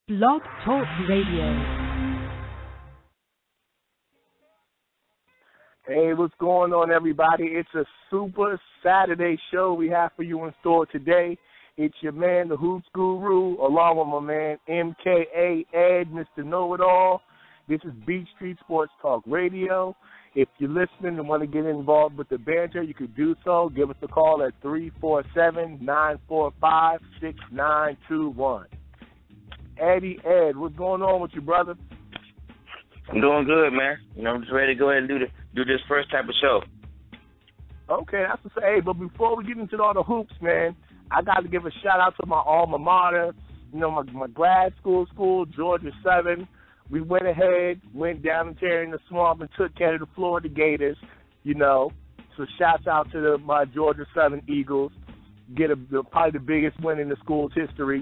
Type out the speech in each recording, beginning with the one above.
Blog Talk Radio. Hey, what's going on, everybody? It's a super Saturday show we have for you in store today. It's your man, the Hoops Guru, along with my man, MKA Ed, Mr. Know-It-All. This is Beach Street Sports Talk Radio. If you're listening and want to get involved with the banter, you could do so. Give us a call at 347-945-6921. Eddie, Ed, what's going on with you, brother? I'm doing good, man. I'm just ready to go ahead and do this first type of show. Okay, that's to say. Hey, but before we get into all the hoops, man, I got to give a shout-out to my alma mater, my grad school, Georgia Southern. We went down there in the swamp and took care of the Florida Gators, So shouts out to my Georgia Southern Eagles. Probably the biggest win in the school's history,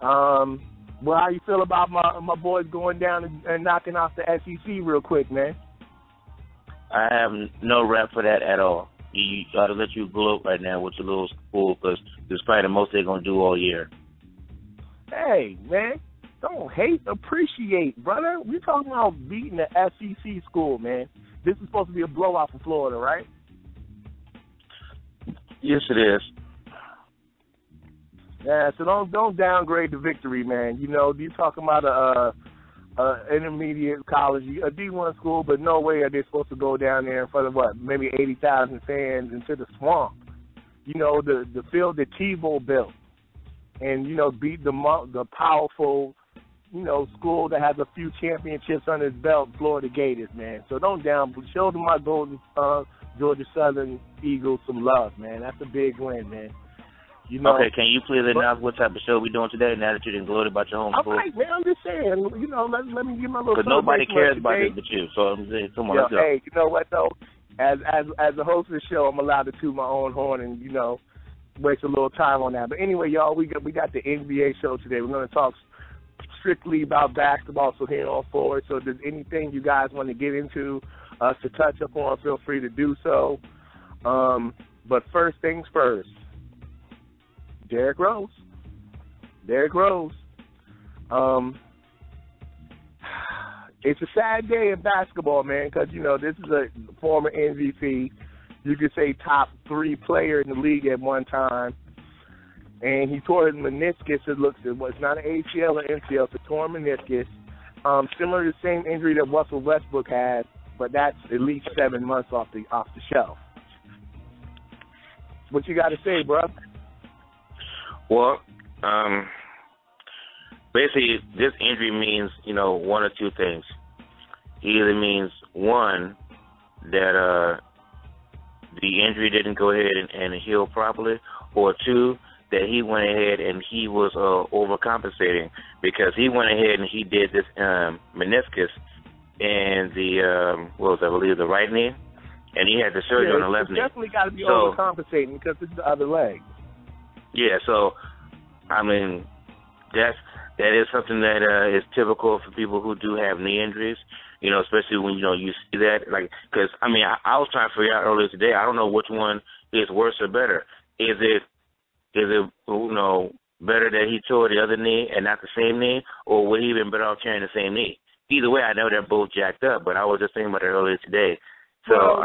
Well, how you feel about my boys going down and knocking off the SEC real quick, man? I have no rep for that at all. I ought to let you gloat right now with your little school because it's probably the most they're going to do all year. Hey, man, don't hate, appreciate, brother. We're talking about beating the SEC school, man. This is supposed to be a blowout for Florida, right? Yes, it is. Yeah, so don't downgrade the victory, man. You're talking about a intermediate college, a D1 school, but no way are they supposed to go down there in front of maybe 80,000 fans into the swamp. The field that Tebow built, and beat the powerful, school that has a few championships under its belt, Florida Gators, man. So show them my golden Georgia Southern Eagles some love, man. That's a big win, man. Okay, can you please announce what type of show we're doing today now that you didn't gloat about your home school? All right, man, I'm just saying, let me give my little because nobody cares about this but you, so I'm saying, come on, let's go. Hey, you know what, though? As the host of the show, I'm allowed to toot my own horn and, waste a little time on that. But anyway, y'all, we got the NBA show today. We're going to talk strictly about basketball, so here on forward. So if there's anything you guys want to get into to touch up on, feel free to do so. But first things first. Derrick Rose. It's a sad day in basketball, man, because, this is a former MVP. You could say top 3 player in the league at one time. And he tore his meniscus, it's not an ACL or MCL, it's a torn meniscus. Similar to the same injury that Russell Westbrook had, but that's at least 7 months off the shelf. What you got to say, bro? Well, basically, this injury means, one or two things. It either means, one, that the injury didn't go ahead and heal properly, or two, that he went ahead and he was overcompensating because he went ahead and he did this meniscus in the, I believe the right knee, and he had the surgery on the left knee. Definitely got to be overcompensating because it's the other leg. Yeah, so, that is something that is typical for people who do have knee injuries, especially when, you see that. Because, I was trying to figure out earlier today, I don't know which one is worse or better. Is it better that he tore the other knee and not the same knee, or would he have been better off carrying the same knee? Either way, I know they're both jacked up, but I was just thinking about it earlier today. So,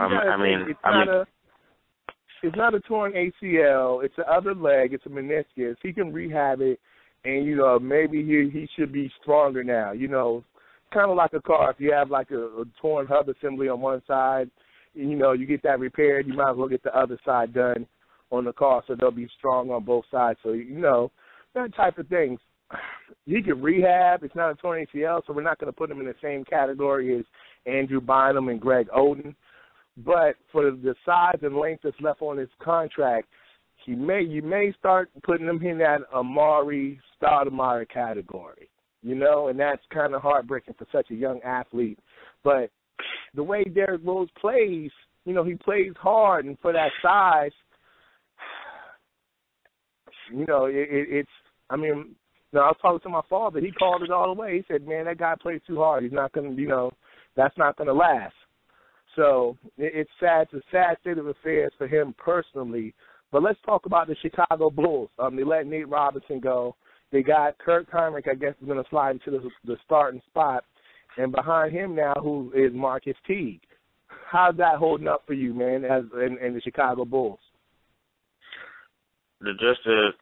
it's not a torn ACL. It's the other leg. It's a meniscus. He can rehab it, and, maybe he should be stronger now. Kind of like a car. If you have, a torn hub assembly on one side, you get that repaired, you might as well get the other side done on the car so they'll be strong on both sides. So, that type of things. He can rehab. It's not a torn ACL, so we're not going to put him in the same category as Andrew Bynum and Greg Oden. But for the size and length that's left on his contract, you may start putting him in that Amari Stoudemire category, and that's kind of heartbreaking for such a young athlete. But the way Derrick Rose plays, he plays hard, and for that size, I was talking to my father. He called it all the way. He said, man, that guy plays too hard. He's not going to, that's not going to last. So it's sad. It's a sad state of affairs for him personally. But let's talk about the Chicago Bulls. They let Nate Robinson go, They got Kirk Heinrich, I guess, is going to slide into the starting spot. And behind him now, who is Marcus Teague. How's that holding up for you, man, as in the Chicago Bulls? Just to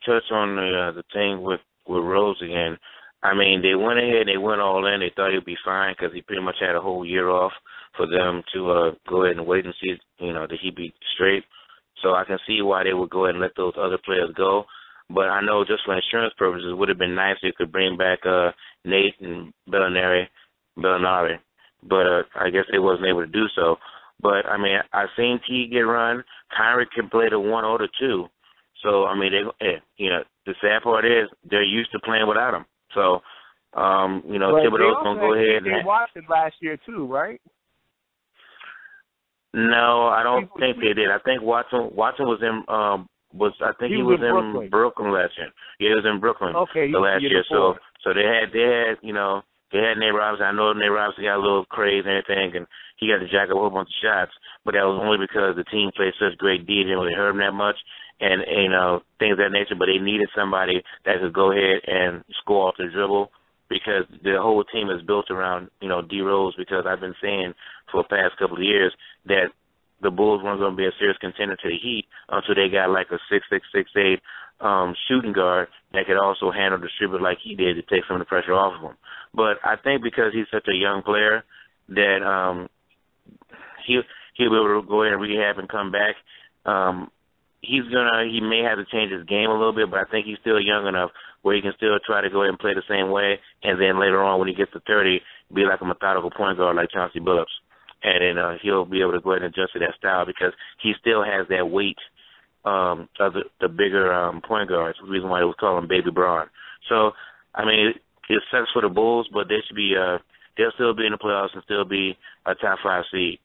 touch on the thing with Rose again, I mean, they went ahead, they went all in. They thought he'd be fine because he pretty much had a whole year off for them to go ahead and wait and see, that he'd be straight. So I can see why they would go ahead and let those other players go. But I know just for insurance purposes, it would have been nice if you could bring back Nate and Bellinari. But I guess they wasn't able to do so. But, I mean, I've seen T get run. Heinrich can play the 1 or the 2. So, I mean, the sad part is they're used to playing without him. So, Thibodeau's going to go ahead. They watched it last year too, right? No, I don't think they did. I think Watson was in he was in Brooklyn last year. Yeah, he was in Brooklyn last year. So they had Nate Robinson. I know Nate Robinson got a little crazy and everything, and he got to jack up a whole bunch of shots. But that was only because the team played such great D, didn't really hurt him that much, and things of that nature. But they needed somebody that could go ahead and score off the dribble, because the whole team is built around D Rose. Because I've been saying for the past couple of years that the Bulls weren't going to be a serious contender to the Heat until they got like a 6'6", 6'8" shooting guard that could also handle the distributor like he did to take some of the pressure off of him. But I think because he's such a young player that he'll be able to go ahead and rehab and come back. He may have to change his game a little bit, but I think he's still young enough where he can still try to go ahead and play the same way, and then later on when he gets to 30, be like a methodical point guard like Chauncey Billups. And then he'll be able to go ahead and adjust to that style because he still has that weight of the bigger point guards. The reason why they was calling Baby Braun. So, I mean, it sucks for the Bulls, but they should be they'll still be in the playoffs and still be a top 5 seed.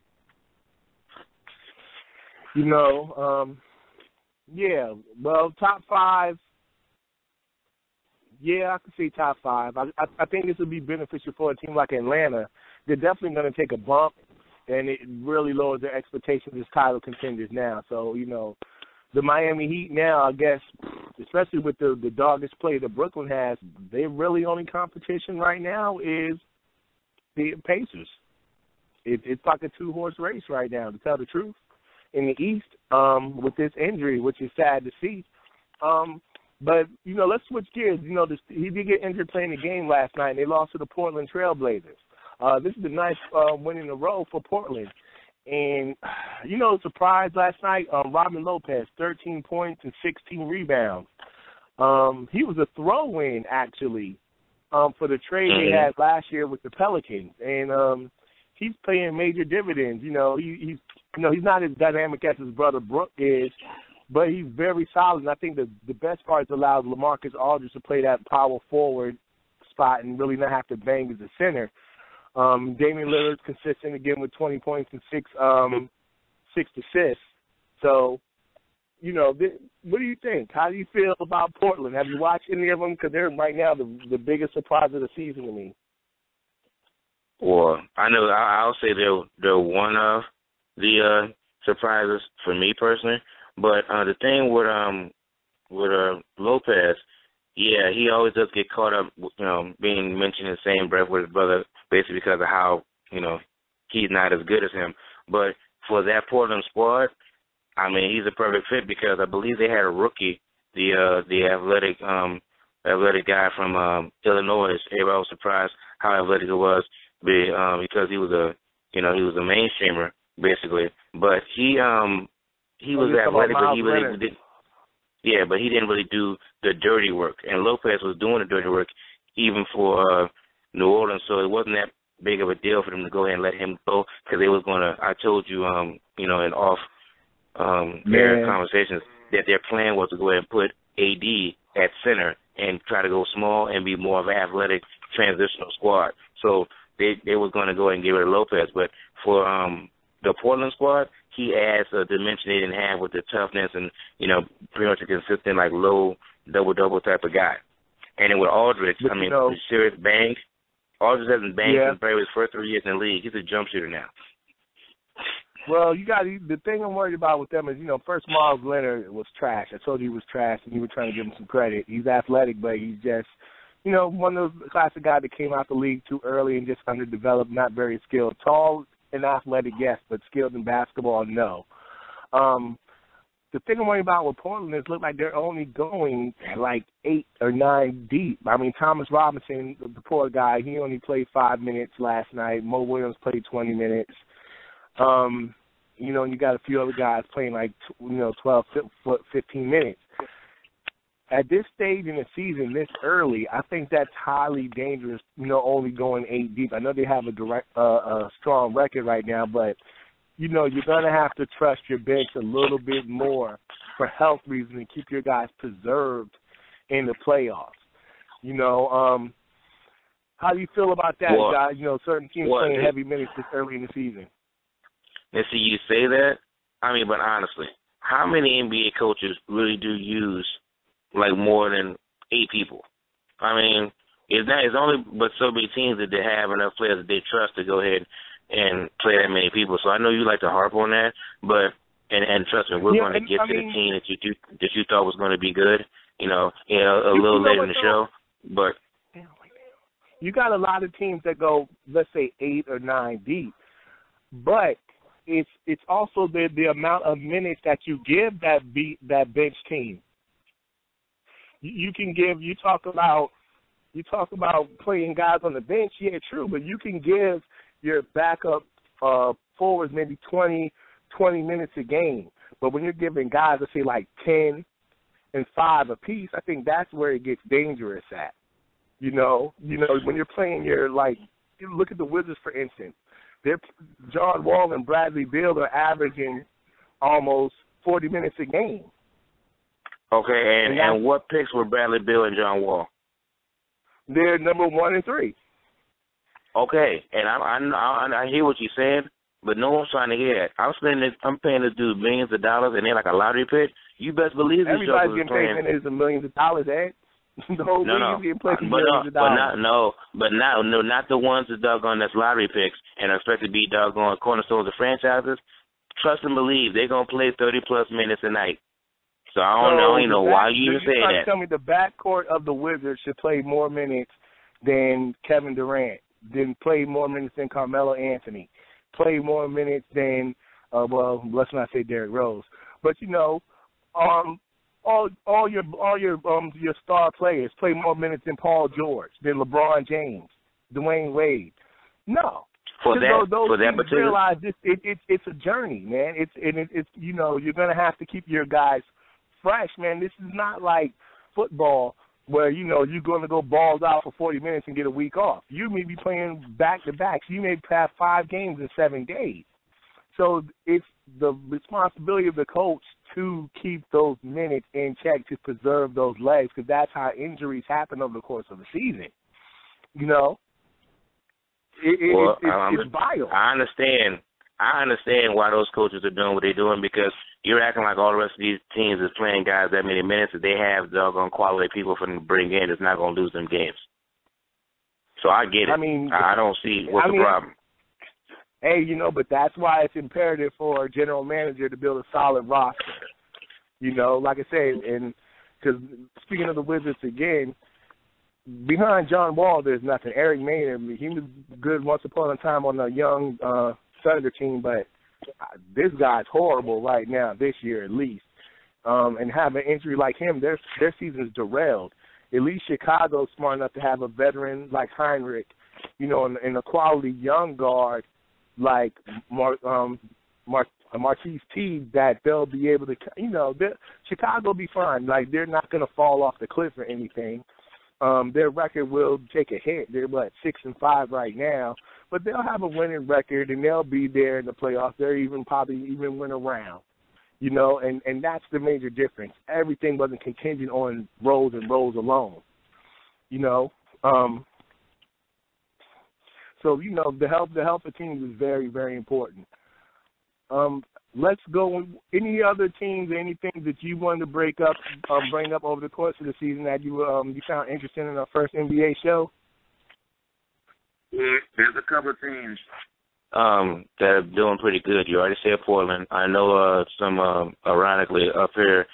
Yeah. Well, top 5. Yeah, I can see top 5. I think this would be beneficial for a team like Atlanta. They're definitely going to take a bump, and it really lowers their expectations as title contenders now. So, the Miami Heat now, I guess, especially with the doggest play that Brooklyn has, their really only competition right now is the Pacers. It's like a 2-horse race right now, to tell the truth, in the East with this injury, which is sad to see. But, let's switch gears. He did get injured playing the game last night, and they lost to the Portland Trailblazers. This is a nice win in a row for Portland. And, surprise last night, Robin Lopez, 13 points and 16 rebounds. He was a throw-in, actually, for the trade they had last year with the Pelicans. And he's paying major dividends. He's not as dynamic as his brother Brooke is, but he's very solid. And I think the best part is allows LaMarcus Aldridge to play that power forward spot and really not have to bang as a center. Damian Lillard's consistent again with 20 points and 6 assists. So, what do you think? How do you feel about Portland? Have you watched any of them? Because they're right now the biggest surprise of the season to me. Well, I know I'll say they're one of the surprises for me personally. But the thing with Lopez, yeah, he always does get caught up, being mentioned in the same breath with his brother, basically because of how, he's not as good as him. But for that Portland squad, I mean, he's a perfect fit because I believe they had a rookie, the athletic guy from Illinois. Everybody was surprised how athletic he was because he was a mainstreamer basically. But he was athletic, but he really didn't. Yeah, but he didn't really do the dirty work, and Lopez was doing the dirty work even for New Orleans. So it wasn't that big of a deal for them to go ahead and let him go because they was going to. I told you, in off air conversations that their plan was to go ahead and put AD at center and try to go small and be more of an athletic transitional squad. So they was going to go ahead and get rid of Lopez, but for the Portland squad, he adds a dimension they didn't have with the toughness and, pretty much a consistent, like, low double-double type of guy. And then with Aldridge, the serious bang, Aldridge hasn't banged since probably his first 3 years in the league. He's a jump shooter now. Well, the thing I'm worried about with them is, first Miles Leonard was trash. I told you he was trash, and you were trying to give him some credit. He's athletic, but he's just, one of those classic guys that came out the league too early and just underdeveloped, not very skilled. Tall and athletic, yes, but skilled in basketball, no. The thing I'm worried about with Portland is look like they're only going like 8 or 9 deep. I mean, Thomas Robinson, the poor guy, he only played 5 minutes last night. Mo Williams played 20 minutes. And you got a few other guys playing like, 12, 15 minutes. At this stage in the season, this early, I think that's highly dangerous, only going 8 deep. I know they have a strong record right now, but you're going to have to trust your bench a little bit more for health reasons and keep your guys preserved in the playoffs. How do you feel about that, guys? Certain teams playing heavy minutes this early in the season. And see, you say that, but honestly, how many NBA coaches really do use, like, more than 8 people? It's only but so many teams that they have enough players that they trust to go ahead and play that many people. So I know you like to harp on that, but and trust me, we're going to get to the team that you thought was going to be good, a little later in the show. But you got a lot of teams that go, let's say, 8 or 9 deep, but it's also the amount of minutes that you give that bench team. You talk about playing guys on the bench, yeah, true, but you can give your backup forwards maybe 20 minutes a game. But when you're giving guys, let's say, like 10 and 5 apiece, I think that's where it gets dangerous at. When you're playing look at the Wizards, for instance. John Wall and Bradley Beal are averaging almost 40 minutes a game. Okay, and what picks were Bradley Beal and John Wall? They're number 1 and 3. Okay, and I hear what you're saying, but no one's trying to hear that. I'm paying this dude millions of dollars, and they're like a lottery pick. You best believe this joke everybody's getting paid millions of millions of dollars, Ed. The whole league's getting paid millions of dollars. Not the ones that doggone that's lottery picks and are expected to be doggone cornerstones of franchises. Trust and believe they're gonna play 30+ minutes a night. So I don't know why you even say that. Tell me the backcourt of the Wizards should play more minutes than Kevin Durant, then play more minutes than Carmelo Anthony, play more minutes than let's not say Derrick Rose, but all your star players play more minutes than Paul George, than LeBron James, Dwayne Wade. No. For that teams realize it's a journey, man. It's you're gonna have to keep your guys fresh, man. This is not like football where you're going to go balls out for 40 minutes and get a week off. You may be playing back-to-backs. You may have 5 games in 7 days. So it's the responsibility of the coach to keep those minutes in check to preserve those legs, because that's how injuries happen over the course of the season. It's vital. I understand why those coaches are doing what they're doing, because you're acting like all the rest of these teams is playing guys that many minutes that they have doggone quality people for them to bring in that's not going to lose them games. So I get it. I don't see what's the problem. Hey, but that's why it's imperative for a general manager to build a solid roster. Like I say, and because speaking of the Wizards again, behind John Wall, there's nothing. Eric Maynard, he was good once upon a time on a young Thunder team, but this guy's horrible right now, this year at least. And have an injury like him, their season's derailed. At least Chicago's smart enough to have a veteran like Heinrich, and a quality young guard like Marquise Teague that they'll be able to, Chicago will be fine. Like, they're not going to fall off the cliff or anything. Their record will take a hit. They're, 6-5 right now. But they'll have a winning record, and they'll be there in the playoffs. They'll probably even win a round, and that's the major difference. Everything wasn't contingent on Rose and Rose alone, So, the health of teams is very, very important. Let's go. Any other teams, anything that you wanted to bring up over the course of the season that you found interesting in our first NBA show? Yeah, there's a couple of teams that are doing pretty good. You already said Portland. I know some, ironically, up here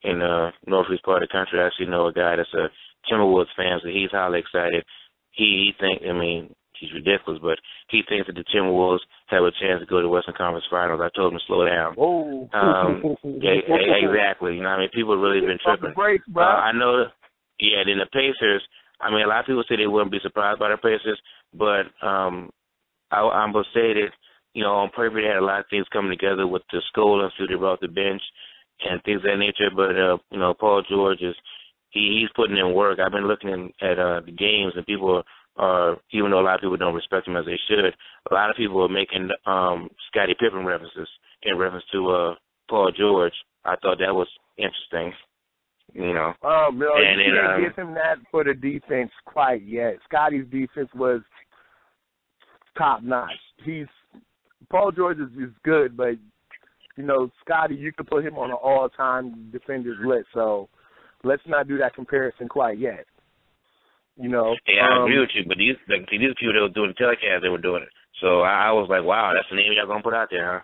in the northeast part of the country, I actually know a guy that's a Timberwolves fan, so he's highly excited. He thinks, I mean, he's ridiculous, but he thinks that the Timberwolves have a chance to go to the Western Conference Finals. I told him to slow down. Oh. Exactly. You know, I mean, people have really been tripping. Break, bro. I know, yeah, then the Pacers, I mean, a lot of people say they wouldn't be surprised by the Pacers, but I'm going to say that, you know, on paper they had a lot of things coming together with the Scola who they brought the bench and things of that nature, but, you know, Paul George he's putting in work. I've been looking at the games, and people are, even though a lot of people don't respect him as they should, a lot of people are making Scottie Pippen references in reference to Paul George. I thought that was interesting, you know. No, and you can't give him that for the defense quite yet. Scottie's defense was top notch. Paul George is good, but you know, Scottie, you could put him on an all-time defenders list. So let's not do that comparison quite yet. You know. Yeah, I agree with you, but these people that were doing the telecast, they were doing it. So I was like, wow, that's the name y'all gonna put out there, huh?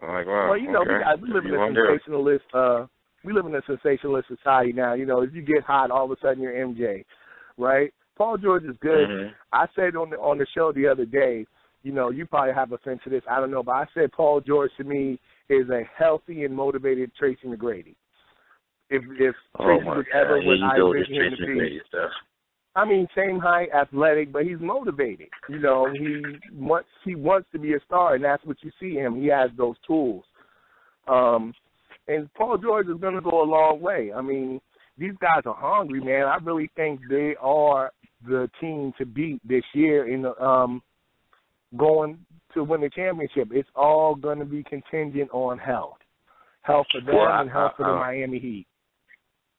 I'm like, wow. Well, you know, okay. we live in a sensationalist. We live in a sensationalist society now. You know, if you get hot, all of a sudden you're MJ, right? Paul George is good. Mm-hmm. I said on the show the other day, you know, you probably have offense to this. I don't know, but I said Paul George to me is a healthy and motivated Tracy McGrady. If Tracy was ever what I envisioned him to be. I mean, same height, athletic, but he's motivated. You know, he wants to be a star, and that's what you see him. He has those tools. And Paul George is going to go a long way. I mean, these guys are hungry, man. I really think they are the team to beat this year in the going to win the championship. It's all going to be contingent on health for them and health for the Miami Heat.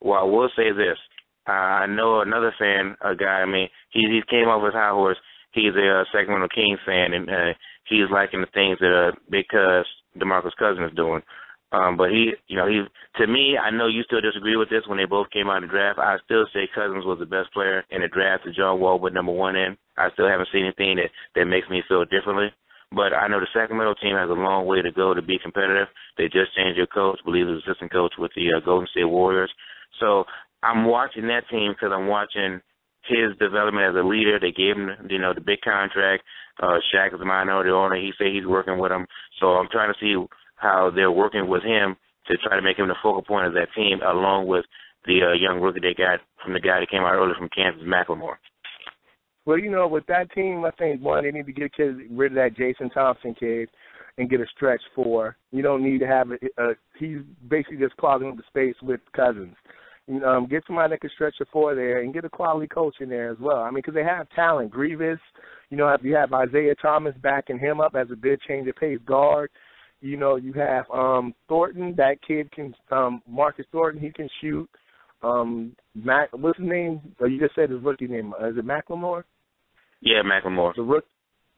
Well, I will say this. I know another fan, a guy, I mean, he came off his high horse. He's a Sacramento Kings fan, and he's liking the things that Big Cuz, DeMarcus Cousins is doing. But to me, I know you still disagree with this when they both came out of the draft. I still say Cousins was the best player in the draft that John Wall put number one in. I still haven't seen anything that makes me feel differently. But I know the Sacramento team has a long way to go to be competitive. They just changed their coach, I believe it was assistant coach with the Golden State Warriors. So I'm watching that team because I'm watching his development as a leader. They gave him, the big contract. Shaq is a minority owner. He said he's working with him. So I'm trying to see how they're working with him to try to make him the focal point of that team, along with the young rookie they got from the guy that came out earlier from Kansas, McLemore. Well, with that team, I think, one, they need to get rid of that Jason Thompson kid and get a stretch four. You don't need to have he's basically just clogging up the space with Cousins. Get somebody that can stretch a four there and get a quality coach in there as well. I mean, because they have talent. Grievous, you have Isaiah Thomas backing him up as a good change of pace guard. You have Thornton. That kid can Marcus Thornton. He can shoot. What's his name? You just said his rookie name. Is it McLemore? Yeah, McLemore.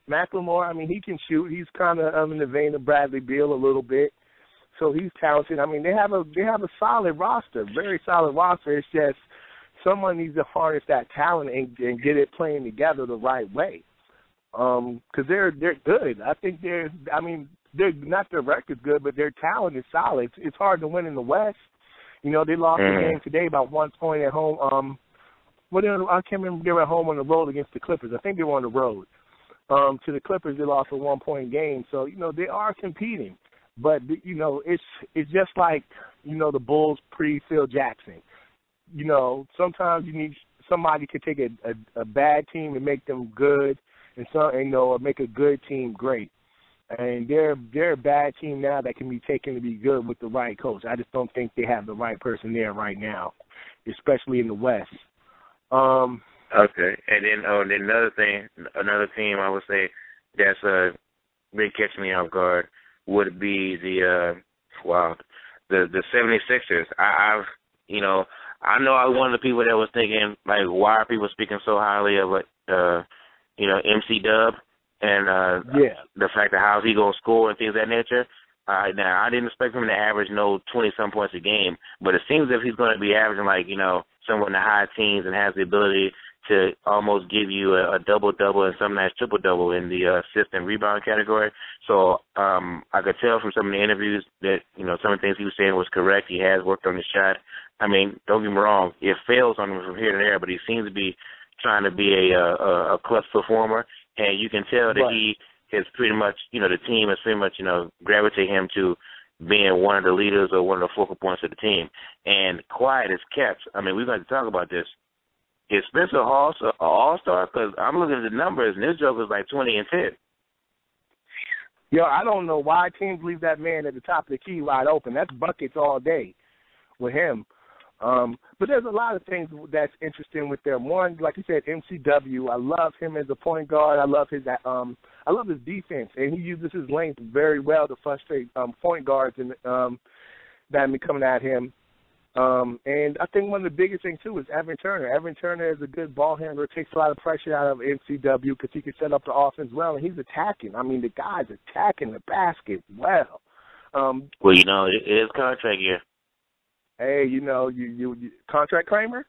McLemore. I mean, he can shoot. He's kind of in the vein of Bradley Beal a little bit. So he's talented. I mean, they have a solid roster, very solid roster. It's just someone needs to harness that talent and get it playing together the right way. Because they're good. I think they're not their record's good, but their talent is solid. It's hard to win in the West. They lost the game today by 1 point at home. I can't remember. They were at home on the road against the Clippers. I think they were on the road. To the Clippers, they lost a 1 point game. So, they are competing. But, it's just like, the Bulls pre-Phil Jackson. Sometimes you need somebody to take a bad team and make them good or make a good team great. And they're a bad team now that can be taken to be good with the right coach. I just don't think they have the right person there right now, especially in the West. Okay. And then another team I would say that's been catching me off guard would be the 76ers. I know I was one of the people that was thinking, like, why are people speaking so highly of MC Dub and the fact that how's he going to score and things of that nature. Now, I didn't expect him to average 20-some points a game, but it seems as if he's going to be averaging somewhere in the high teens and has the ability to almost give you a double-double and sometimes triple-double in the assist and rebound category. So I could tell from some of the interviews that, some of the things he was saying was correct. He has worked on his shot. I mean, don't get me wrong, it fails on him from here to there, but he seems to be trying to be a clutch performer, and you can tell that he is pretty much, the team is pretty much, gravitate him to being one of the leaders or one of the focal points of the team. And quiet is kept. I mean, we're going to talk about this. Is Spencer Hall an all-star? Because I'm looking at the numbers, and this joke is like 20 and 10. Yo, I don't know why teams leave that man at the top of the key wide open. That's buckets all day with him. But there's a lot of things that's interesting with them. One, like you said, MCW. I love him as a point guard. I love his defense, and he uses his length very well to frustrate point guards and that have been coming at him. And I think one of the biggest things, too, is Evan Turner. Evan Turner is a good ball handler, takes a lot of pressure out of MCW because he can set up the offense well, and he's attacking. I mean, the guy's attacking the basket well. Well, it is contract year. Hey, you contract Kramer?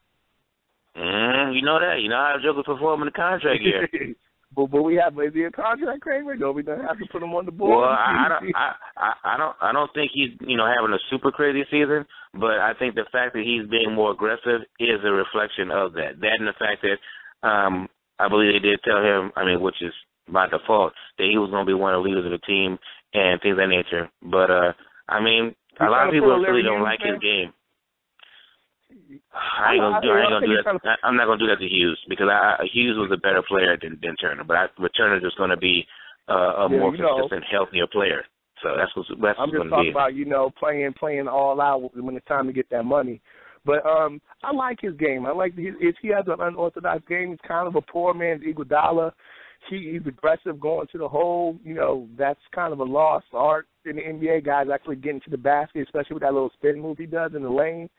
You know that. You know how Joker's performing the contract year. But is he a contract Kramer? No, we don't have to put him on the board. Well, I don't think he's having a super crazy season, but I think the fact that he's being more aggressive is a reflection of that. That and the fact that I believe they did tell him, which is by default, that he was going to be one of the leaders of the team and things of that nature. But a lot of people really don't like his game. I'm not gonna do that to Hughes because Hughes was a better player than Turner, but Turner's just going to be a more consistent, healthier player. So that's what's going to be. I'm just talking about playing all out when it's time to get that money. But I like his game. I like if he has an unorthodox game. He's kind of a poor man's Iguodala. He's aggressive going to the hole. That's kind of a lost art in the NBA. Guys actually getting to the basket, especially with that little spin move he does in the lane.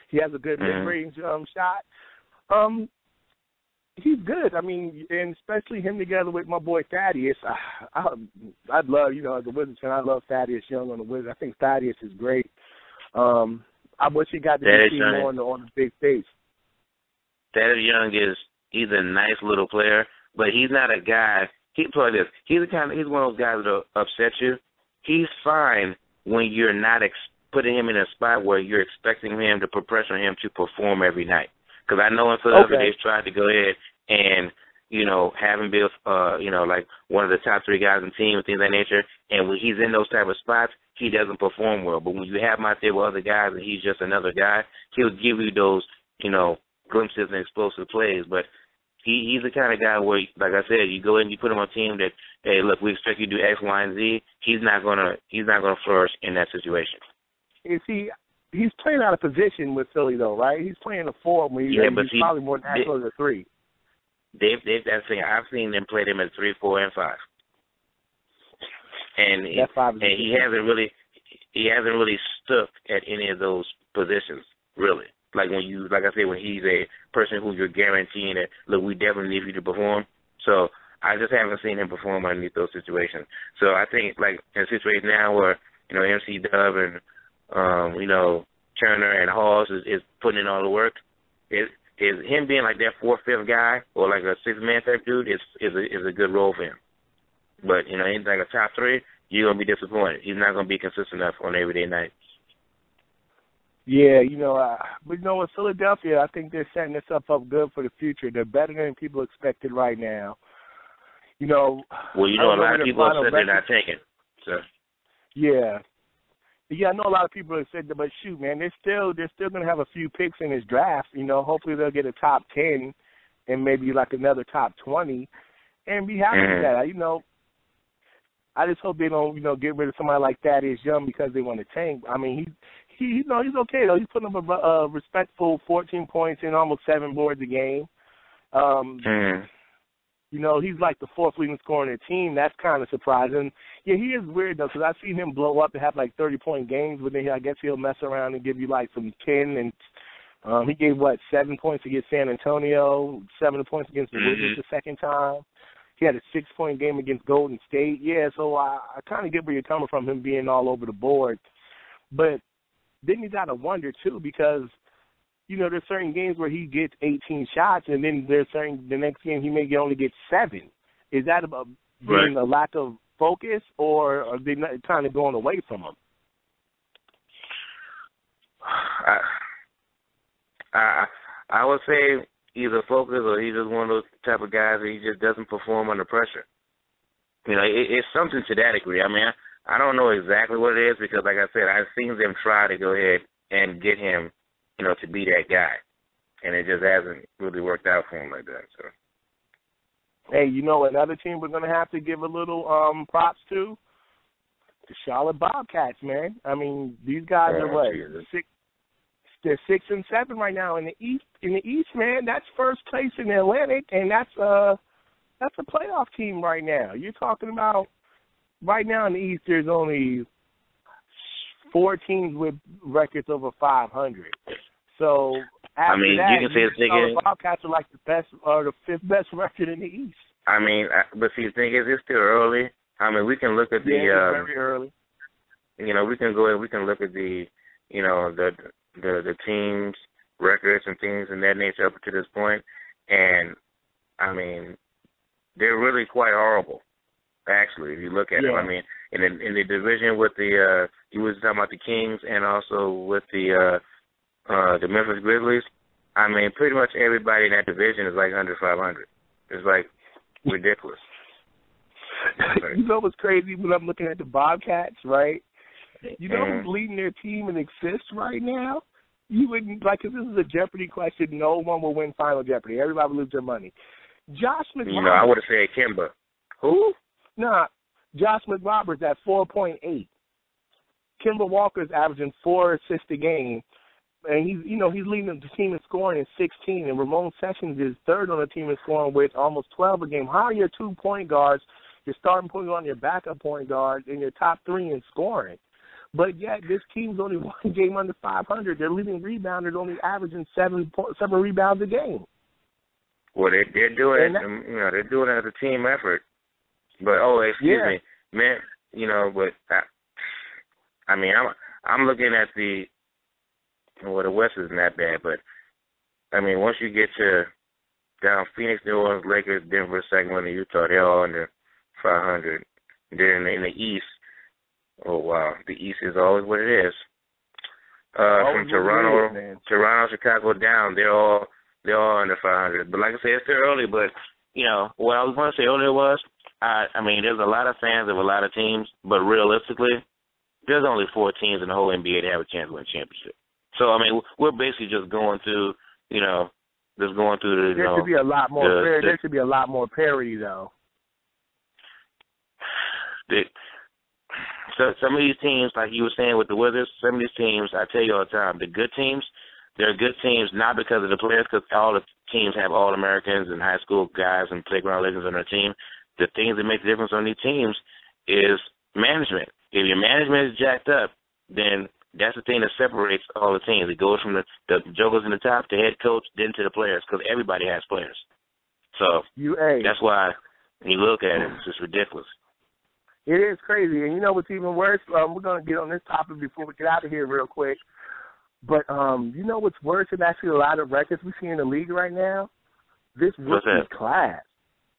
He has a good mid-range shot. He's good. And especially him together with my boy Thaddeus. I'd love, as a Wizards fan, I love Thaddeus Young on the Wizards. I think Thaddeus is great. I wish he got to be seen more on the big stage. Thaddeus Young he's a nice little player, but he's not a guy. He's one of those guys that'll upset you. He's fine when you're not putting him in a spot where you're expecting him to put pressure on him to perform every night. Because I know in Philadelphia they've tried to go ahead and, have him be, like one of the top three guys in the team and things of that nature. And when he's in those type of spots, he doesn't perform well. But when you have him out there with other guys and he's just another guy, he'll give you those, glimpses and explosive plays. But he's the kind of guy where, like I said, you go in and you put him on a team that, hey, look, we expect you to do X, Y, and Z. He's not gonna flourish in that situation. He's playing out of position with Philly though, right? He's playing a 4 when he's probably more natural than a 3. I've seen them play them at 3, 4, and 5. And he hasn't really stuck at any of those positions, really. Like when he's a person who you're guaranteeing that, look, we definitely need you to perform. So I just haven't seen him perform underneath those situations. So I think like in a situation now where, MC Dub and Turner and Halls is putting in all the work, is him being like that 4th, 5th guy or like a 6-man type dude is a good role for him. But, anything like a top 3, you're going to be disappointed. He's not going to be consistent enough on everyday night. Yeah, but with Philadelphia, I think they're setting themselves up good for the future. They're better than people expected right now. Well, a lot of people have said they're not taking. So. Yeah. Yeah, I know a lot of people have said that, but shoot, man, they're still going to have a few picks in this draft. Hopefully they'll get a top 10 and maybe like another top 20 and be happy with that. I just hope they don't, get rid of somebody like Thaddeus Young because they want to tank. He's okay though. He's putting up a respectful 14 points and almost 7 boards a game. He's like the 4th leading scorer in the team. That's kind of surprising. Yeah, he is weird, though, because I've seen him blow up and have, 30-point games, but then I guess he'll mess around and give you, some 10. And he gave, 7 points against San Antonio, 7 points against the Wizards the second time. He had a 6-point game against Golden State. Yeah, so I kind of get where you're coming from, him being all over the board. But then you got to wonder, too, because there's certain games where he gets 18 shots, and then the next game he may only get 7. Is that about being a lack of focus, or are they not kind of going away from him? I would say either focus or he's just one of those type of guys that he just doesn't perform under pressure. It's something to that degree. I mean, I don't know exactly what it is because, like I said, I've seen them try to go ahead and get him, to be that guy, and it just hasn't really worked out for him like that. So, hey, another team we're gonna have to give a little props to, the Charlotte Bobcats, man. I mean, these guys are what, they're 6 and 7 right now in the East. In the East, man, that's first place in the Atlantic, and that's a playoff team right now. You're talking about right now in the East. There's only 4 teams with records over 500. So after that, you can say the Bobcats are like the best or the 5th best record in the East. I mean, but see, the thing is, it's still early. I mean, we can look at the it's very early. We can go and we can look at the the teams' records and things in that nature up to this point, and I mean, they're really quite horrible. Actually, if you look at them, I mean, in the division with the you was talking about the Kings and also with the Memphis Grizzlies. I mean, pretty much everybody in that division is like under 500. It's like ridiculous. You know what's crazy when I'm looking at the Bobcats, right? You know who's leading their team in assists right now? You wouldn't, like, if this is a Jeopardy question, no one will win Final Jeopardy. Everybody will lose their money. Josh McRoberts. I would have said Kimba. Who? Nah, Josh McRoberts at 4.8. Kimba Walker's averaging 4 assists a game. And he's leading the team in scoring in 16, and Ramon Sessions is 3rd on the team in scoring with almost 12 a game. How are your 2 point guards, your starting point guard, your backup point guard, and your top 3 in scoring? But yet this team's only 1 game under 500. Their leading rebounder only averaging 7 rebounds a game. Well, they're doing it. They're doing it as a team effort. But excuse me, man. But I mean, I'm looking at the West isn't that bad, but I mean, once you get to down Phoenix, New Orleans, Lakers, Denver, Sacramento, Utah, they're all under 500. Then in the East, oh wow, the East is always what it is. From Toronto, Chicago down, they're all under 500. But like I said, it's still early. But what I was going to say earlier was, I mean, there's a lot of fans of a lot of teams, but realistically, there's only 4 teams in the whole NBA that have a chance to win a championship. So I mean, we're basically just going through, just going through the. There should be a lot more. There should be a lot more parity, though. So some of these teams, like you were saying with the Wizards, some of these teams, I tell you all the time, the good teams, they're good teams not because of the players, because all the teams have All-Americans and high school guys and playground legends on their team. The things that make the difference on these teams is management. If your management is jacked up, then that's the thing that separates all the teams. It goes from the jokers in the top, the head coach, then to the players, because everybody has players. So that's why when you look at it, it's just ridiculous. It is crazy. And you know what's even worse? We're going to get on this topic before we get out of here real quick. But you know what's worse than actually a lot of records we see in the league right now? This rookie class.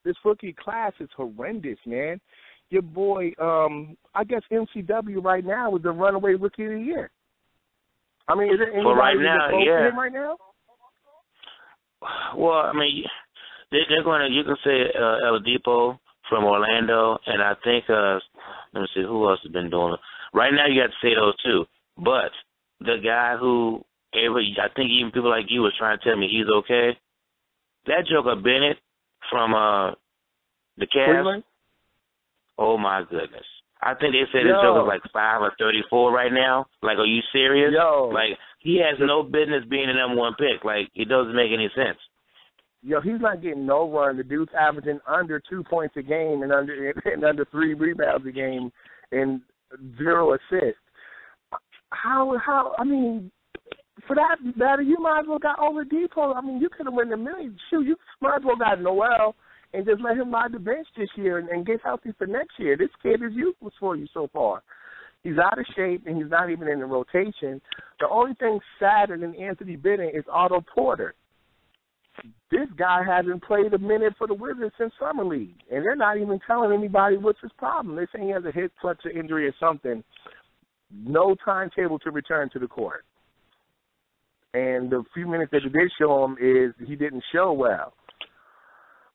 This rookie class is horrendous, man. Your boy, I guess MCW right now is the runaway rookie of the year. I mean, is there anybody right now, him right now? Well, I mean, they're going to, you can say Oladipo from Orlando, and I think, let me see, who else has been doing it? Right now you got to say those two. But the guy who, I think even people like you was trying to tell me he's okay, that Joker Bennett from the Cavs, Cleveland? Oh, my goodness. I think they said this Joker's like 5 or 34 right now. Like, are you serious? Like, he has no business being the number 1 pick. Like, it doesn't make any sense. He's not getting no run. The dude's averaging under 2 points a game and under 3 rebounds a game and 0 assists. I mean, for that matter, you might as well got Oladipo. I mean, you could have won $1 million. Shoot, you might as well got Noel and just let him ride the bench this year and get healthy for next year. This kid is useless for you so far. He's out of shape, and he's not even in the rotation. The only thing sadder than Anthony Bennett is Otto Porter. This guy hasn't played a minute for the Wizards since Summer League, and they're not even telling anybody what's his problem. They're saying he has a hip flexor injury or something. No timetable to return to the court. And the few minutes that they did show him is he didn't show well.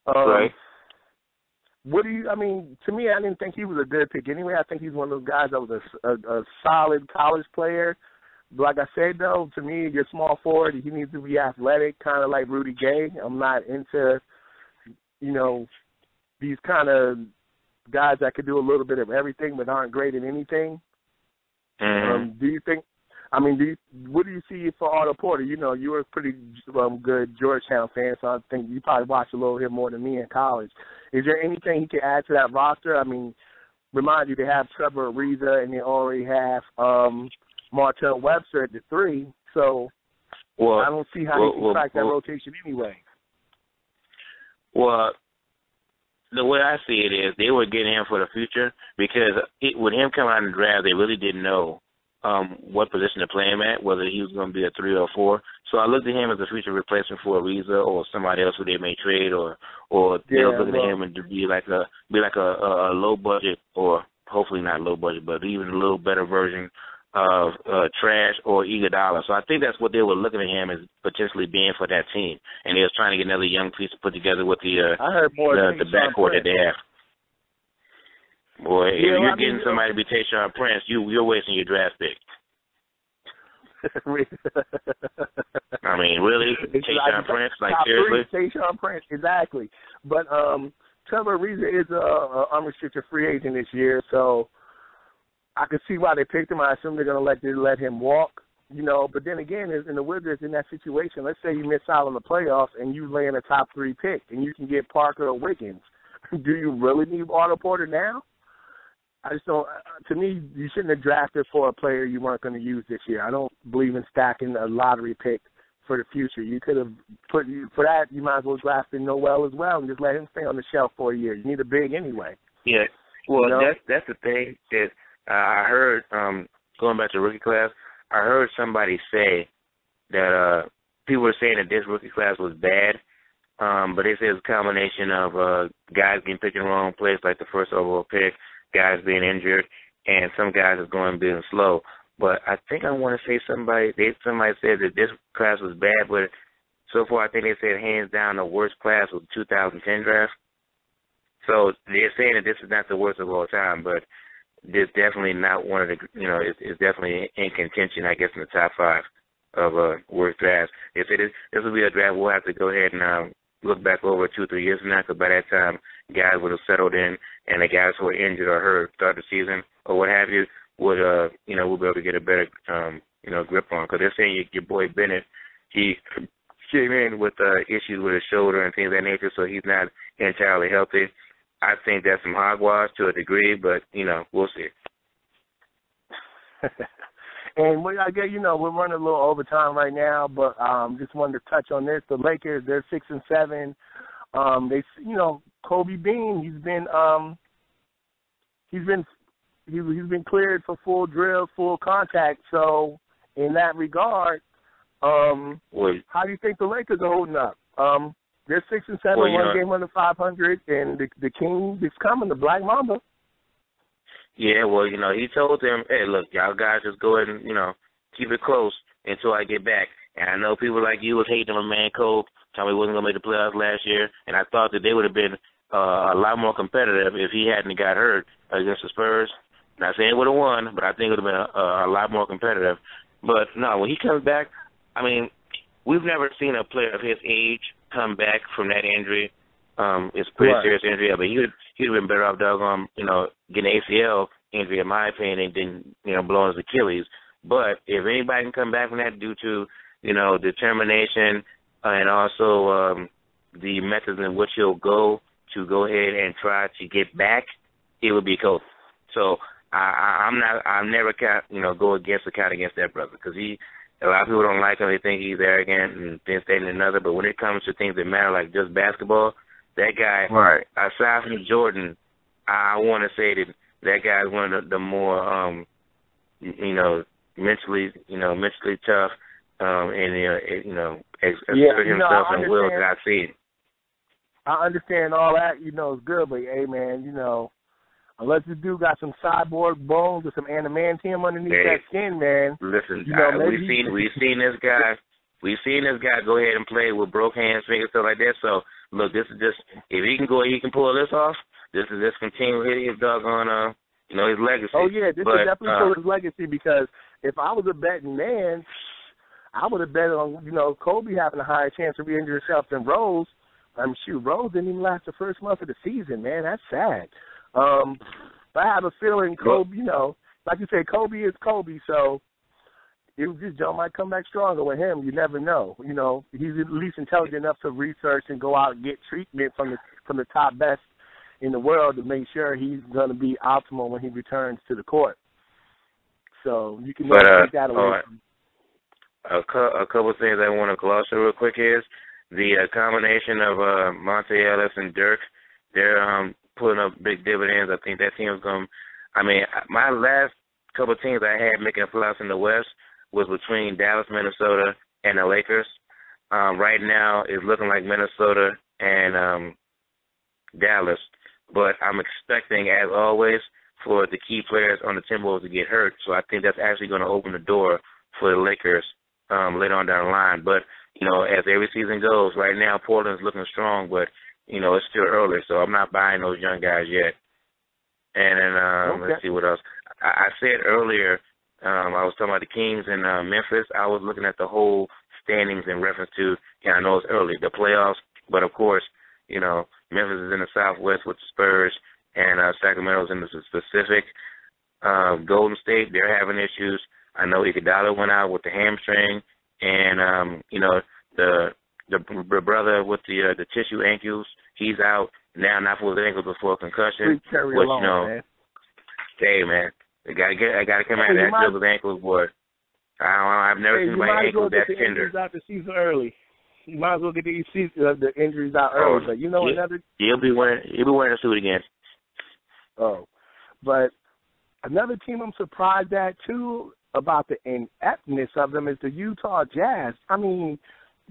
Right. To me, I didn't think he was a good pick anyway. I think he's one of those guys that was a solid college player. But like I said, though, to me, you're small forward. He needs to be athletic, kind of like Rudy Gay. I'm not into, these kind of guys that could do a little bit of everything but aren't great at anything. Mm-hmm. What do you see for Otto Porter? You were a pretty good Georgetown fan, so I think you probably watched a little bit more than me in college. Is there anything he can add to that roster? Remind you, they have Trevor Ariza, and they already have Martell Webster at the 3, so I don't see how he can crack that rotation anyway. Well, the way I see it is they were getting him for the future because with him coming out in the draft, they really didn't know what position to play him at, whether he was going to be a 3 or 4. So I looked at him as a future replacement for Ariza or somebody else who they may trade, or they were looking at him and to be like a low budget, or hopefully not low budget, but even a little better version of Trash or Iguodala. So I think that's what they were looking at him as potentially being for that team, and they was trying to get another young piece to put together with the backcourt that they have. Boy, if you're getting somebody to be Tayshaun Prince, you're wasting your draft pick. Really? Tayshaun Prince? Like, seriously? Tayshaun Prince, exactly. But Trevor Ariza is an unrestricted free agent this year, so I can see why they picked him. I assume they're going to let him walk, But then again, in the Wizards, in that situation, let's say you miss out on the playoffs and you lay in a top 3 pick and you can get Parker or Wiggins. Do you really need Otto Porter now? I just don't. To me, you shouldn't have drafted for a player you weren't going to use this year. I don't believe in stacking a lottery pick for the future. You could have for that. You might as well draft Noel as well and just let him stay on the shelf for a year. You need a big anyway. Yeah. Well, that's the thing that I heard. Going back to rookie class, I heard somebody say that people were saying that this rookie class was bad, but they said it's a combination of guys getting picked in the wrong place, like the first overall pick, guys being injured, and some guys is going being slow. But I think I want to say somebody said that this class was bad, but so far I think they said hands down the worst class was the 2010 draft. So they're saying that this is not the worst of all time, but this definitely not one of the, it's definitely in contention, I guess, in the top 5 of worst drafts. They said this will be a draft we'll have to go ahead and look back over 2-3 years from now, because by that time guys would have settled in, and the guys who were injured or hurt start the season or what have you would we'll be able to get a better grip on. Because they're saying your boy Bennett, he came in with issues with his shoulder and things of that nature, so he's not entirely healthy. I think that's some hogwash to a degree, but we'll see. And I guess we're running a little overtime right now, but just wanted to touch on this. The Lakers, they're 6-7. They, Kobe Bean, he's been cleared for full drills, full contact. So in that regard, how do you think the Lakers are holding up? They're 6-7, one game under 500, and the king is coming, the Black Mamba. Yeah, well, he told them, hey, look, y'all guys just go ahead and, keep it close until I get back. And I know people like you was hating on man Kobe, telling me he wasn't going to make the playoffs last year, and I thought that they would have been a lot more competitive if he hadn't got hurt against the Spurs. Not saying it would have won, but I think it would have been a lot more competitive. But, no, when he comes back, we've never seen a player of his age come back from that injury. It's a pretty serious injury. He'd have been better off, getting an ACL injury, in my opinion, than blowing his Achilles. But if anybody can come back from that due to, determination and also the methods in which he'll go ahead and try to get back, it would be Kobe. So I'm never go against that brother, because a lot of people don't like him. They think he's arrogant and this, that, and another. But when it comes to things that matter, like just basketball, that guy, aside from Jordan, I want to say that guy is one of the more mentally tough, and assert himself and will that I see. I understand all that, it's good, but hey, man, unless this dude got some cyborg bones or some adamantium underneath that skin, man. Listen, we've seen this guy. We've seen this guy go ahead and play with broke hands, fingers, stuff like that. So look, this is just if he can pull this off. This is just continue his doggone his legacy. Oh yeah, this is definitely show his legacy because if I was a betting man, I would have bet on Kobe having a higher chance of re-injuring himself than Rose. Rose didn't even last the first month of the season, man. That's sad. But I have a feeling Kobe, like you say, Kobe is Kobe, so this Joe might come back stronger with him. You never know. He's at least intelligent enough to research and go out and get treatment from the top best in the world to make sure he's going to be optimal when he returns to the court. So you can take that away from him. A couple of things I want to gloss over real quick is the combination of Monte Ellis and Dirk. They're putting up big dividends. I think that team's going to – my last couple of teams I had making playoffs in the West was between Dallas, Minnesota, and the Lakers. Right now it's looking like Minnesota and Dallas. But I'm expecting, as always, for the key players on the Timberwolves to get hurt. So I think that's actually going to open the door for the Lakers later on down the line. But, as every season goes, right now Portland's looking strong, but, it's still early. So I'm not buying those young guys yet. And then let's see what else. I said earlier, I was talking about the Kings and Memphis. I was looking at the whole standings in reference to, I know it's early, the playoffs, but of course, Memphis is in the Southwest with the Spurs, and Sacramento's in the Pacific. Golden State, they're having issues. I know Iguodala went out with the hamstring, and the brother with the tissue ankles, he's out now, not for his ankles, but for a concussion. Man. Hey man, I gotta come out of that dribble with ankles, boy. I've never seen my ankles that tender. Out the season early. You might as well get the injuries out early. But he'll be wearing a suit again. Oh, but another team I'm surprised at too about the ineptness of them is the Utah Jazz.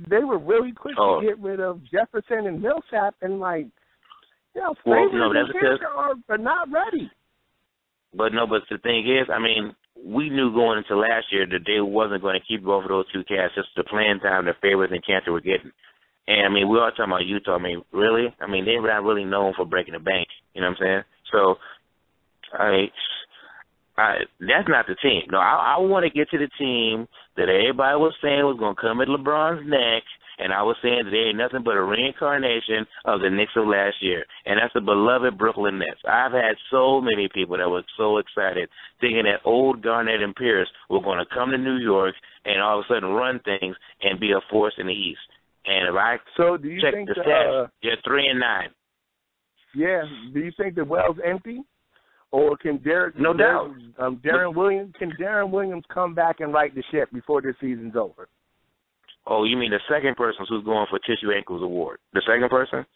They were really quick to get rid of Jefferson and Millsap, and Favors are not ready. But the thing is, we knew going into last year that they wasn't going to keep both of those two cats, just the playing time that Favors and Cantor were getting. And, we all talking about Utah. Really? They're not really known for breaking the bank. You know what I'm saying? So, that's not the team. No, I want to get to the team that everybody was saying was going to come at LeBron's neck, and I was saying that they ain't nothing but a reincarnation of the Knicks of last year, and that's the beloved Brooklyn Nets. I've had so many people that were so excited thinking that old Garnett and Pierce were going to come to New York and all of a sudden run things and be a force in the East. And if I check the stats, they're 3-9. Yeah. Do you think the well's empty? Or can Darren Williams come back and right the ship before this season's over? Oh, you mean the second person who's going for Tissue Ankles Award? The second person?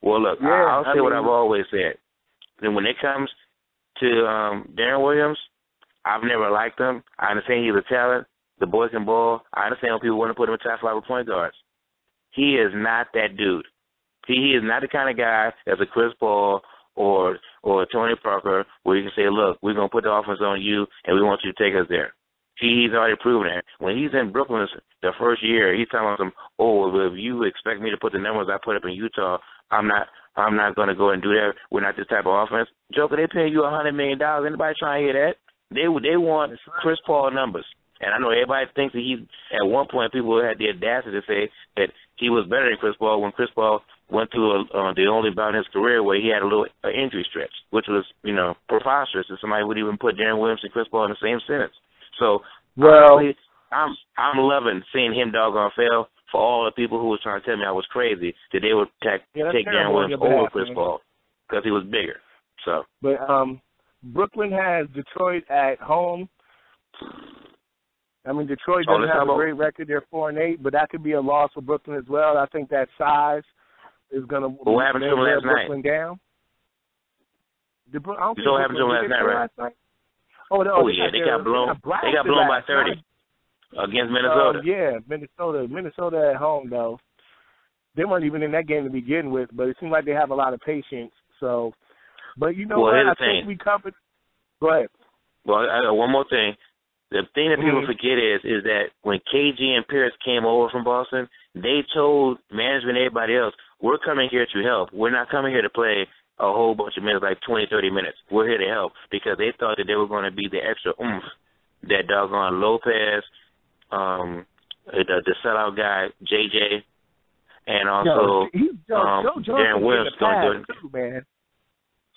Well, look, I'll say what I've always said. Then when it comes to Darren Williams, I've never liked him. I understand he's a talent. The boy can ball. I understand when people want to put him in top 5 point guards. He is not that dude. He is not the kind of guy that's a Chris Paul or Tony Parker, where you can say, look, we're going to put the offense on you, and we want you to take us there. He's already proven that. When he's in Brooklyn the first year, he's telling them, if you expect me to put the numbers I put up in Utah, I'm not going to go and do that. We're not this type of offense. Joker, they paying you $100 million. Anybody trying to hear that? They want Chris Paul numbers. And I know everybody thinks that at one point, people had the audacity to say that he was better than Chris Paul when Chris Paul went through the only bout in his career where he had a little injury stretch, which was, preposterous that somebody would even put Darren Williams and Chris Paul in the same sentence. So, honestly, I'm loving seeing him doggone fail for all the people who were trying to tell me I was crazy that they would take Darren Williams over Chris Paul because he was bigger. So, but Brooklyn has Detroit at home. Detroit doesn't have a great record. They're 4-8, but that could be a loss for Brooklyn as well. I think that size is going to what happened to him last Brooklyn night? down. What happened to him last night, right? Oh yeah, they got blown. They got blown by 30 against Minnesota. Yeah, Minnesota at home though. They weren't even in that game to begin with, but it seems like they have a lot of patience. So, but you know what? I think we covered. Go ahead. Well, I got one more thing. The thing that people forget is that when KG and Pierce came over from Boston, they told management and everybody else, we're coming here to help. We're not coming here to play a whole bunch of minutes, like 20, 30 minutes. We're here to help because they thought that they were going to be the extra oomph that doggone Lopez, the sellout guy, JJ, and also Darren Williams going to do it. Man.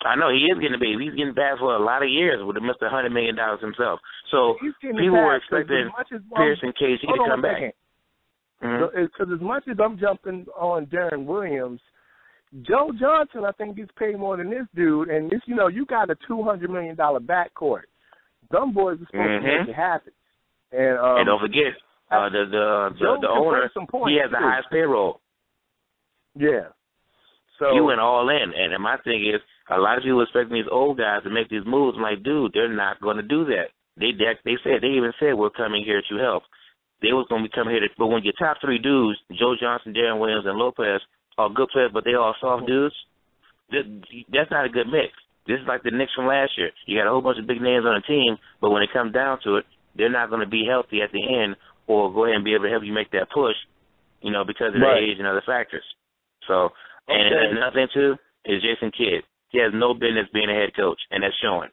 I know he is getting paid. He's getting paid for a lot of years with Mr. $100 million himself. So people were expecting Pierce and KG to come back. Because as much as I'm jumping on Darren Williams, Joe Johnson, I think, gets paid more than this dude. And this, you got a $200 million backcourt. Them boys are supposed to make it happen. And don't forget, the owner, he has the highest payroll. Yeah. So he went all in. And my thing is, a lot of people expecting these old guys to make these moves. I'm like, dude, they're not going to do that. They even said we're coming here to help. They was going to be coming here but when your top three dudes, Joe Johnson, Darren Williams, and Lopez, are good players, but they all soft dudes, that's not a good mix. This is like the Knicks from last year. You got a whole bunch of big names on the team, but when it comes down to it, they're not going to be healthy at the end or go ahead and be able to help you make that push, because of the age and other factors. So, and another thing, too, is Jason Kidd. He has no business being a head coach, and that's showing.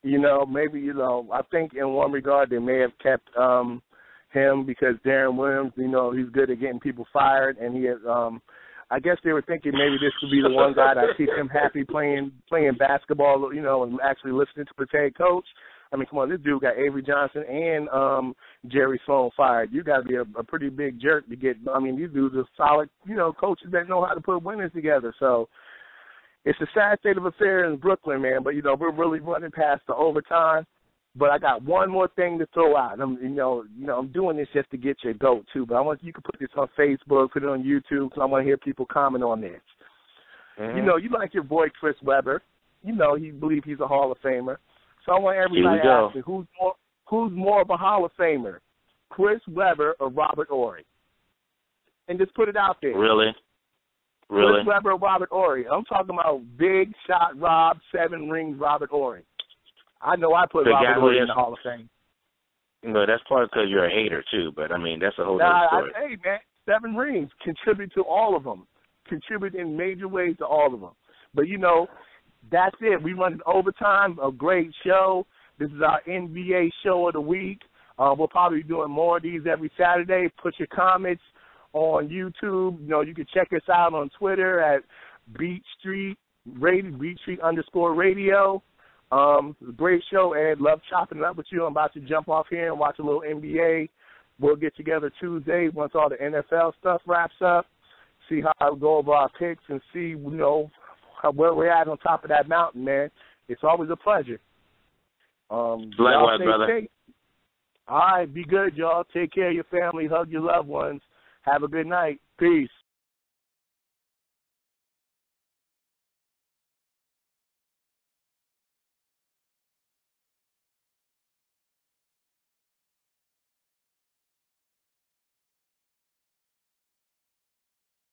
Maybe, I think in one regard they may have kept him because Darren Williams, he's good at getting people fired, and he has, I guess they were thinking maybe this could be the one guy that keeps him happy playing basketball, and actually listening to his head coach. I mean, come on, this dude got Avery Johnson and Jerry Sloan fired. You got to be a pretty big jerk to get. I mean, these dudes are solid, coaches that know how to put winners together. So it's a sad state of affairs in Brooklyn, man. But we're really running past the overtime. But I got one more thing to throw out. I'm doing this just to get your goat too. But I want you can put this on Facebook, put it on YouTube, because I want to hear people comment on this. Mm-hmm. You like your boy Chris Webber. He believes he's a Hall of Famer. So I want everybody to ask me, who's more of a Hall of Famer, Chris Webber or Robert Horry? And just put it out there. Really? Chris Webber or Robert Horry? I'm talking about big shot Rob, 7 rings Robert Horry. I know I put Robert Horry in the Hall of Fame. No, that's probably because you're a hater too, but I mean, that's a whole other story. Hey, man, 7 rings. Contribute to all of them. Contribute in major ways to all of them. But, that's it. We run overtime, a great show. This is our NBA show of the week. We'll probably be doing more of these every Saturday. Put your comments on YouTube. You can check us out on Twitter at Beat Street _radio. Great show, Ed. Love chopping it up with you. I'm about to jump off here and watch a little NBA. We'll get together Tuesday once all the NFL stuff wraps up, see how we go over our picks and see, where we're at on top of that mountain, man. It's always a pleasure. Likewise, brother. Safe. All right, be good, y'all. Take care of your family. Hug your loved ones. Have a good night. Peace.